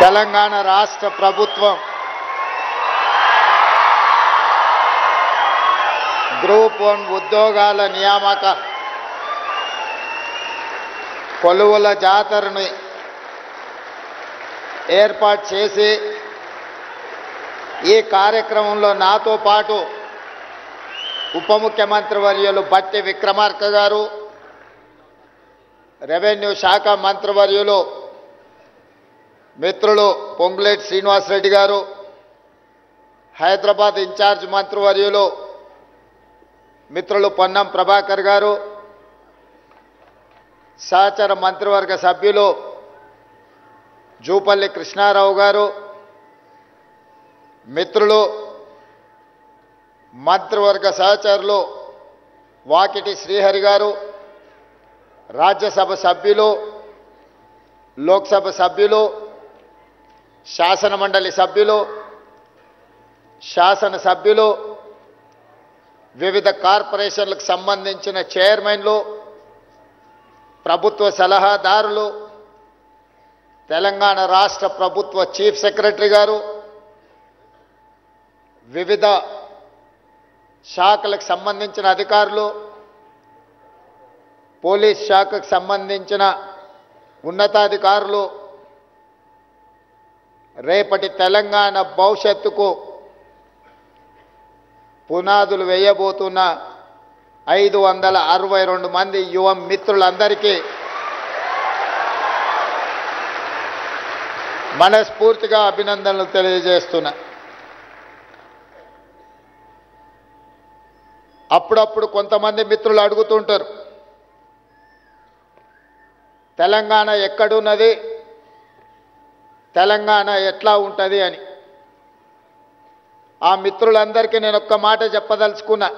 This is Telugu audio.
తెలంగాణ రాష్ట్ర ప్రభుత్వం గ్రూప్ 1 ఉద్యోగాల నియామక కొలువుల జాతరని ఏర్పాటు చేసి ఈ కార్యక్రమంలో నాతో పాటు ఉప ముఖ్యమంత్రి వర్యులు బట్టి విక్రమార్క గారు, రెవెన్యూ శాఖ మంత్రివర్యులు మిత్రులు పొంగులేటి శ్రీనివాసరెడ్డి గారు, హైదరాబాద్ ఇన్ఛార్జ్ మంత్రివర్యులు మిత్రులు పొన్నం ప్రభాకర్ గారు, సహచర మంత్రివర్గ సభ్యులు జూపల్లి కృష్ణారావు గారు, మిత్రులు మంత్రివర్గ సహచరులు వాకిటి శ్రీహరి గారు, రాజ్యసభ సభ్యులు, లోక్సభ సభ్యులు, శాసనమండలి సభ్యులు, శాసనసభ్యులు, వివిధ కార్పొరేషన్లకు సంబంధించిన చైర్మన్లు, ప్రభుత్వ సలహాదారులు, తెలంగాణ రాష్ట్ర ప్రభుత్వ చీఫ్ సెక్రటరీ గారు, వివిధ శాఖలకు సంబంధించిన అధికారులు, పోలీస్ శాఖకు సంబంధించిన ఉన్నతాధికారులు, రేపటి తెలంగాణ భవిష్యత్తుకు పునాదులు వేయబోతున్న 562 మంది యువ మిత్రులందరికీ మనస్ఫూర్తిగా అభినందనలు తెలియజేస్తున్నా. అప్పుడప్పుడు కొంతమంది మిత్రులు అడుగుతుంటారు, తెలంగాణ ఎక్కడున్నది, తెలంగాణ ఎట్లా ఉంటుంది అని. ఆ మిత్రులందరికీ నేను ఒక్క మాట చెప్పదలుచుకున్నా.